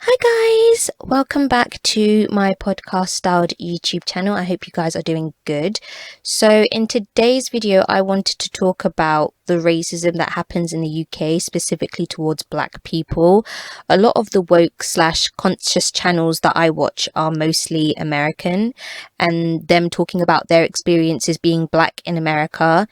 Hi guys, welcome back to my podcast styled YouTube channel. I hope you guys are doing good. So in today's video, I wanted to talk about the racism that happens in the UK, specifically towards black people. A lot of the woke / conscious channels that I watch are mostly American, and them talking about their experiences being black in America.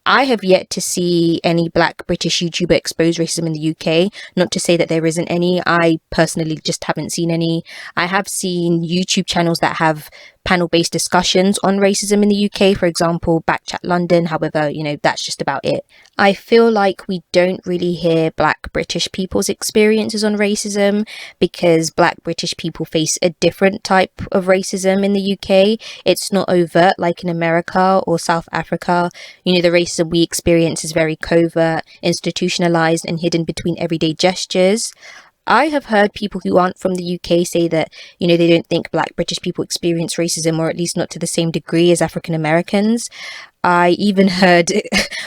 I have yet to see any black British YouTuber expose racism in the UK. Not to say that there isn't any. I personally just haven't seen any. I have seen YouTube channels that have panel-based discussions on racism in the UK, for example, Backchat London. However, that's just about it. I feel like we don't really hear black British people's experiences on racism because black British people face a different type of racism in the UK. It's not overt like in America or South Africa. The racism we experience is very covert, institutionalized, and hidden between everyday gestures. I have heard people who aren't from the UK say that, they don't think black British people experience racism, or at least not to the same degree as African Americans. I even heard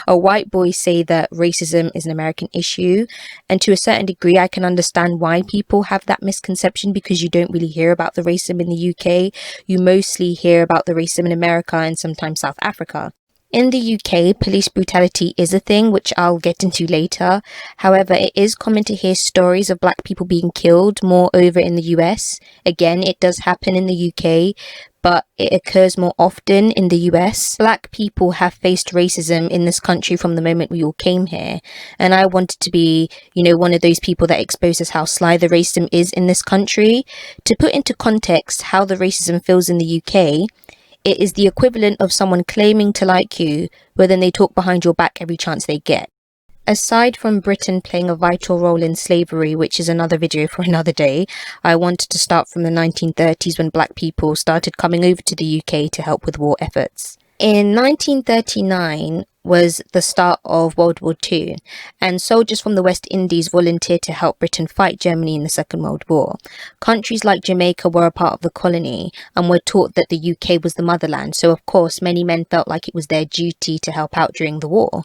a white boy say that racism is an American issue. And to a certain degree, I can understand why people have that misconception, because you don't really hear about the racism in the UK. You mostly hear about the racism in America and sometimes South Africa. In the UK, police brutality is a thing, which I'll get into later. However, it is common to hear stories of black people being killed more over in the US. Again, it does happen in the UK, but it occurs more often in the US. Black people have faced racism in this country from the moment we all came here. And I wanted to be, one of those people that exposes how sly the racism is in this country. To put into context how the racism feels in the UK, it is the equivalent of someone claiming to like you, but then they talk behind your back every chance they get. Aside from Britain playing a vital role in slavery, which is another video for another day, I wanted to start from the 1930s when black people started coming over to the UK to help with war efforts. In 1939 was the start of World War II, and soldiers from the West Indies volunteered to help Britain fight Germany in the Second World War. Countries like Jamaica were a part of the colony and were taught that the UK was the motherland, so of course many men felt like it was their duty to help out during the war.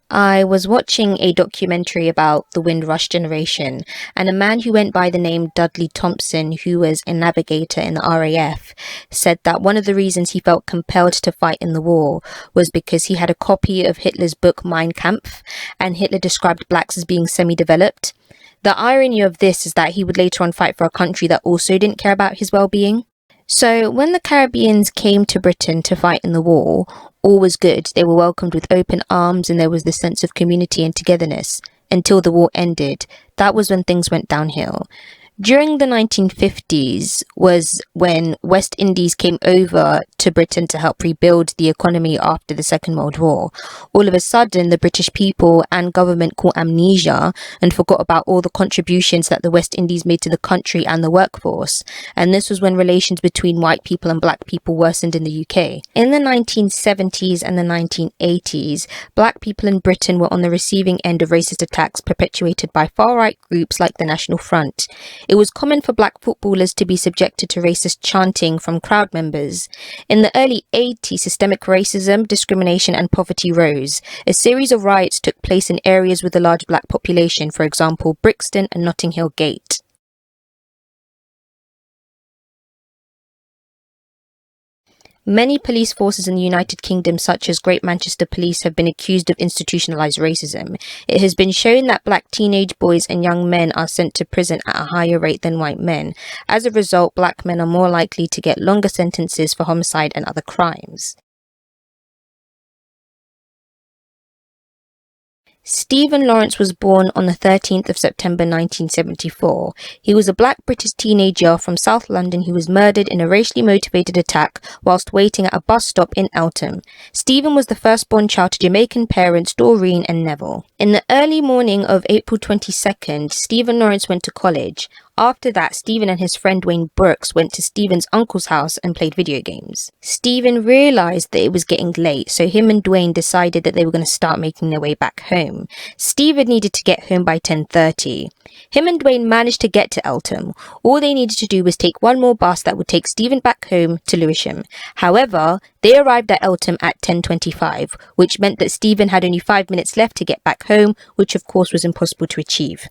I was watching a documentary about the Windrush generation, and a man who went by the name Dudley Thompson, who was a navigator in the RAF, said that one of the reasons he felt compelled to fight in the war was because he had a copy of Hitler's book Mein Kampf, and Hitler described blacks as being semi-developed. The irony of this is that he would later on fight for a country that also didn't care about his well-being. So when the Caribbeans came to Britain to fight in the war, all was good. They were welcomed with open arms and there was this sense of community and togetherness. Until the war ended, that was when things went downhill. During the 1950s was when West Indies came over to Britain to help rebuild the economy after the Second World War. All of a sudden, the British people and government caught amnesia and forgot about all the contributions that the West Indies made to the country and the workforce. And this was when relations between white people and black people worsened in the UK. In the 1970s and the 1980s, black people in Britain were on the receiving end of racist attacks perpetuated by far-right groups like the National Front. It was common for black footballers to be subjected to racist chanting from crowd members. In the early 80s, systemic racism, discrimination and poverty rose. A series of riots took place in areas with a large black population, for example, Brixton and Notting Hill Gate. Many police forces in the United Kingdom, such as Great Manchester Police, have been accused of institutionalised racism. It has been shown that black teenage boys and young men are sent to prison at a higher rate than white men. As a result, black men are more likely to get longer sentences for homicide and other crimes. Stephen Lawrence was born on the 13th of September 1974. He was a black British teenager from South London who was murdered in a racially motivated attack whilst waiting at a bus stop in Eltham. Stephen was the firstborn child to Jamaican parents Doreen and Neville. In the early morning of April 22nd, Stephen Lawrence went to college. After that, Stephen and his friend Wayne Brooks went to Stephen's uncle's house and played video games. Stephen realised that it was getting late, so him and Dwayne decided that they were going to start making their way back home. Stephen needed to get home by 10:30. Him and Dwayne managed to get to Eltham. All they needed to do was take one more bus that would take Stephen back home to Lewisham. However, they arrived at Eltham at 10:25, which meant that Stephen had only 5 minutes left to get back home, which of course was impossible to achieve.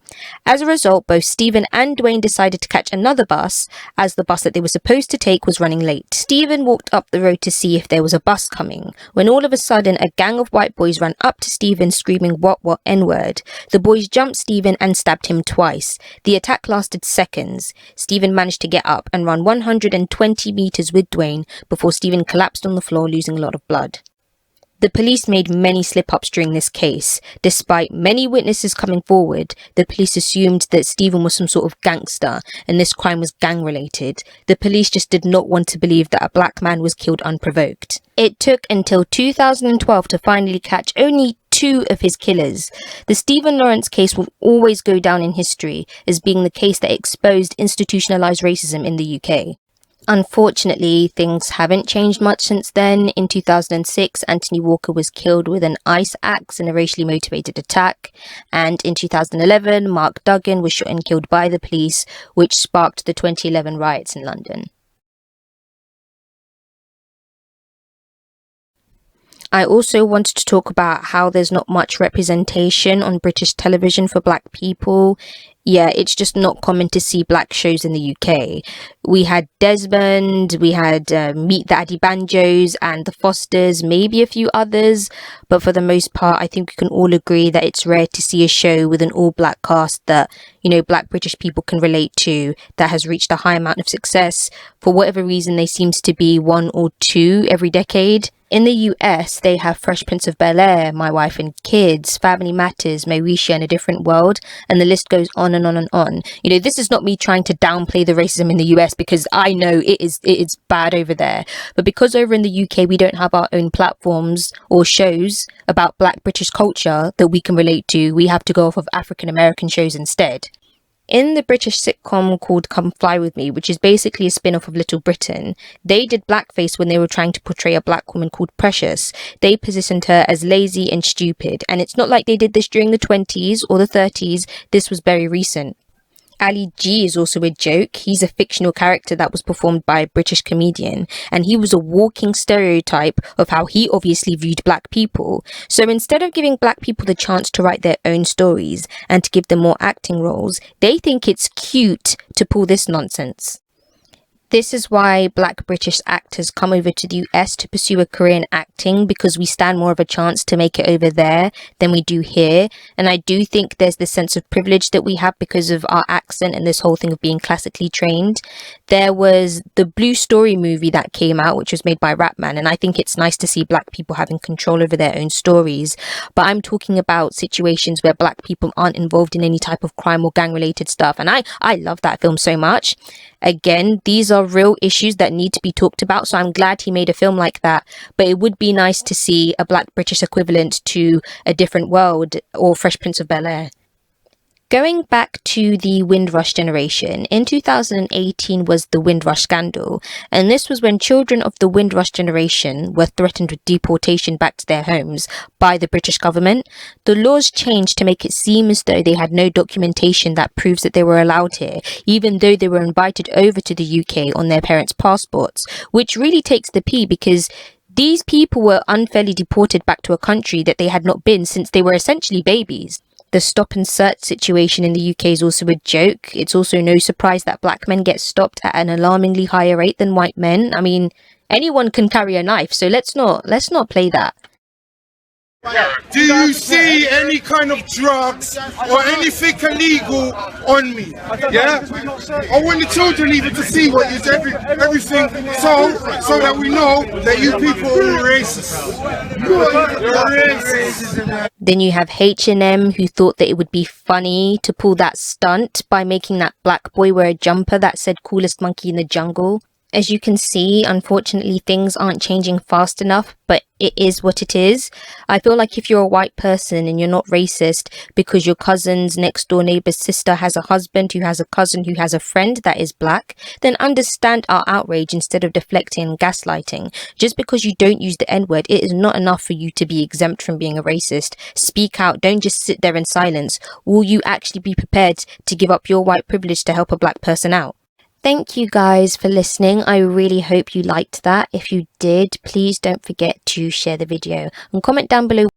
As a result, both Stephen and Dwayne Dwayne decided to catch another bus, as the bus that they were supposed to take was running late. Stephen walked up the road to see if there was a bus coming, when all of a sudden a gang of white boys ran up to Stephen screaming what N-word. The boys jumped Stephen and stabbed him twice. The attack lasted seconds. Stephen managed to get up and run 120 meters with Dwayne before Stephen collapsed on the floor, losing a lot of blood. The police made many slip-ups during this case. Despite many witnesses coming forward, the police assumed that Stephen was some sort of gangster and this crime was gang-related. The police just did not want to believe that a black man was killed unprovoked. It took until 2012 to finally catch only 2 of his killers. The Stephen Lawrence case will always go down in history as being the case that exposed institutionalized racism in the UK. Unfortunately, things haven't changed much since then. In 2006, Anthony Walker was killed with an ice axe in a racially motivated attack. And in 2011, Mark Duggan was shot and killed by the police, which sparked the 2011 riots in London. I also wanted to talk about how there's not much representation on British television for black people. Yeah, it's just not common to see black shows in the UK. We had Desmond, we had Meet the Adibanjos and the Fosters, maybe a few others. But for the most part, I think we can all agree that it's rare to see a show with an all-black cast that, black British people can relate to, that has reached a high amount of success. For whatever reason, there seems to be 1 or 2 every decade. In the US, they have Fresh Prince of Bel-Air, My Wife and Kids, Family Matters, Moesha and A Different World, and the list goes on and on and on. This is not me trying to downplay the racism in the US, because I know it is bad over there. But because over in the UK, we don't have our own platforms or shows about black British culture that we can relate to, we have to go off of African American shows instead. In the British sitcom called Come Fly With Me, which is basically a spin-off of Little Britain, they did blackface when they were trying to portray a black woman called Precious. They positioned her as lazy and stupid, and it's not like they did this during the 20s or the 30s, this was very recent. Ali G is also a joke. He's a fictional character that was performed by a British comedian, and he was a walking stereotype of how he obviously viewed black people. So instead of giving black people the chance to write their own stories and to give them more acting roles, they think it's cute to pull this nonsense. This is why black British actors come over to the US to pursue a career in acting, because we stand more of a chance to make it over there than we do here. And I do think there's this sense of privilege that we have because of our accent and this whole thing of being classically trained. There was the Blue Story movie that came out, which was made by Rapman, and I think it's nice to see black people having control over their own stories. But I'm talking about situations where black people aren't involved in any type of crime or gang related stuff, and I love that film so much. Again, these are real issues that need to be talked about, so I'm glad he made a film like that. But it would be nice to see a black British equivalent to A Different World or Fresh Prince of Bel-Air. Going back to the Windrush generation, in 2018 was the Windrush scandal, and this was when children of the Windrush generation were threatened with deportation back to their homes by the British government. The laws changed to make it seem as though they had no documentation that proves that they were allowed here, even though they were invited over to the UK on their parents' passports, which really takes the pee, because these people were unfairly deported back to a country that they had not been since they were essentially babies. The stop and search situation in the UK is also a joke. It's also no surprise that black men get stopped at an alarmingly higher rate than white men. I mean, anyone can carry a knife, so let's not play that. Do you see any kind of drugs or anything illegal on me? Yeah? I want the children even to see what is everything, so that we know that you people are racist. You're racist. Then you have H&M, who thought that it would be funny to pull that stunt by making that black boy wear a jumper that said "coolest monkey in the jungle." As you can see, unfortunately, things aren't changing fast enough, but it is what it is. I feel like if you're a white person and you're not racist because your cousin's next door neighbor's sister has a husband who has a cousin who has a friend that is black, then understand our outrage instead of deflecting and gaslighting. Just because you don't use the N-word, it is not enough for you to be exempt from being a racist. Speak out. Don't just sit there in silence. Will you actually be prepared to give up your white privilege to help a black person out? Thank you guys for listening. I really hope you liked that. If you did, please don't forget to share the video and comment down below